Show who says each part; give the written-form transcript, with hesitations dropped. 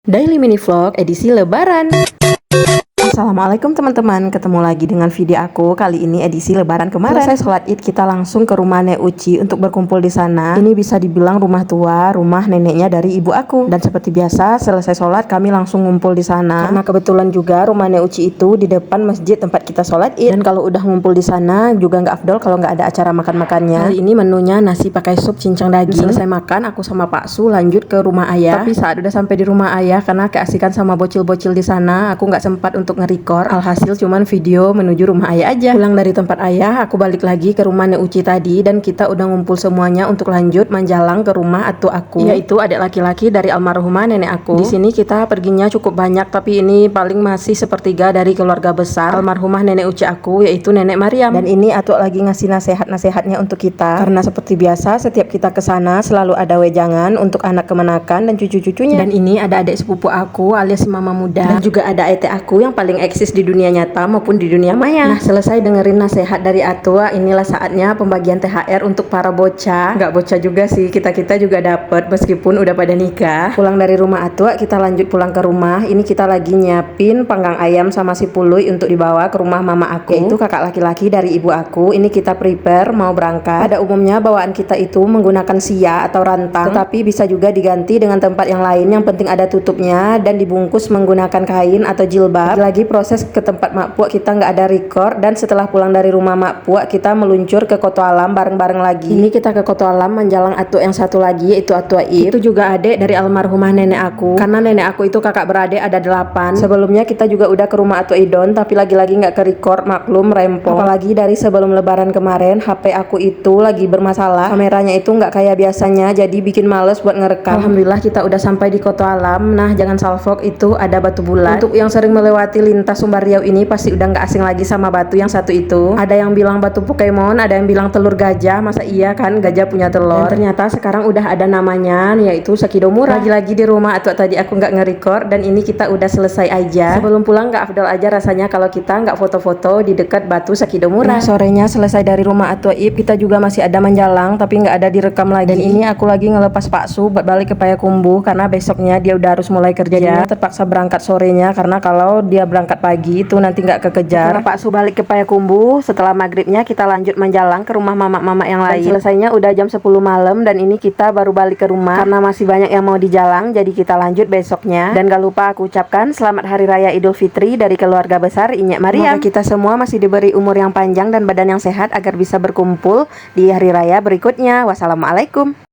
Speaker 1: Daily Mini Vlog edisi Lebaran. Assalamualaikum teman-teman, ketemu lagi dengan video aku. Kali ini edisi Lebaran kemarin. Selesai sholat Id, kita langsung ke rumah Nek Uci untuk berkumpul di sana. Ini bisa dibilang rumah tua, rumah neneknya dari ibu aku. Dan seperti biasa, selesai sholat kami langsung ngumpul di sana. Karena kebetulan juga rumah Nek Uci itu di depan masjid tempat kita sholat Id. Dan kalau udah ngumpul di sana juga nggak afdol kalau nggak ada acara makan-makannya. Hari ini menunya nasi pakai sup cincang daging. Selesai makan, aku sama Pak Su lanjut ke rumah ayah. Tapi saat udah sampai di rumah ayah, karena keasikan sama bocil-bocil di sana, aku nggak sempat untuk nge-record. Alhasil cuman video menuju rumah ayah aja. Pulang dari tempat ayah, aku balik lagi ke rumah Nek Uci tadi dan kita udah ngumpul semuanya untuk lanjut menjalang ke rumah atu aku, yaitu adik laki-laki dari almarhumah nenek aku. Di sini kita perginya cukup banyak, tapi ini paling masih sepertiga dari keluarga besar almarhumah nenek Uci aku, yaitu Nenek Maryam. Dan ini atu lagi ngasih nasihat-nasihatnya untuk kita. Karena seperti biasa setiap kita ke sana selalu ada wejangan untuk anak kemenakan dan cucu-cucunya. Dan ini ada adik sepupu aku alias mama muda. Dan juga ada ete aku yang paling eksis di dunia nyata maupun di dunia maya. Nah, selesai dengerin nasihat dari Atua, inilah saatnya pembagian THR untuk para bocah. Nggak bocah juga sih, kita juga dapet meskipun udah pada nikah. Pulang dari rumah Atua, kita lanjut pulang ke rumah. Ini kita lagi nyiapin panggang ayam sama si puluy untuk dibawa ke rumah mama aku, yaitu kakak laki-laki dari ibu aku. Ini kita prepare mau berangkat. Pada umumnya bawaan kita itu menggunakan sia atau rantang, tetapi bisa juga diganti dengan tempat yang lain. Yang penting ada tutupnya dan dibungkus menggunakan kain atau jilbab. Lagi proses ke tempat Mak Puak kita nggak ada record, dan setelah pulang dari rumah Mak Puak kita meluncur ke Koto Alam bareng-bareng lagi. Ini kita ke Koto Alam menjalang atu yang satu lagi, yaitu Atu Aib. Itu juga adik dari almarhumah nenek aku, karena nenek aku itu kakak beradik ada 8. Sebelumnya kita juga udah ke rumah Atu Idon, tapi lagi-lagi nggak ke record, maklum rempong. Apalagi dari sebelum lebaran kemarin HP aku itu lagi bermasalah, kameranya itu nggak kayak biasanya, jadi bikin males buat ngerekam. Alhamdulillah kita udah sampai di Koto Alam. Nah, jangan salfok, itu ada batu bulat. Untuk yang sering melewati lintas Sumber Riau ini pasti udah nggak asing lagi sama batu yang satu itu. Ada yang bilang batu Pokemon, ada yang bilang telur gajah. Masa iya kan gajah punya telur? Dan ternyata sekarang udah ada namanya, yaitu Sekidomura. Lagi-lagi di rumah atau tadi aku nggak nge-record, dan ini kita udah selesai aja. Sebelum pulang nggak afdol aja rasanya kalau kita nggak foto-foto di dekat batu Sekidomura. Nah, sorenya selesai dari rumah Atu Ib, kita juga masih ada menjalang tapi nggak ada direkam lagi. Dan ini aku lagi ngelepas Pak Su buat balik ke Payakumbuh karena besoknya dia udah harus mulai kerja. Jadinya terpaksa berangkat sorenya, karena kalau dia berangkat pagi itu nanti nggak kekejar. Pak Su balik ke Payakumbuh, setelah maghribnya kita lanjut menjalang ke rumah mama-mama yang lain. Dan selesainya udah jam 10 malam, dan ini kita baru balik ke rumah karena masih banyak yang mau dijalang, jadi kita lanjut besoknya. Dan gak lupa aku ucapkan selamat Hari Raya Idul Fitri dari keluarga besar Inyek Maryam. Semoga kita semua masih diberi umur yang panjang dan badan yang sehat agar bisa berkumpul di hari raya berikutnya. Wassalamualaikum.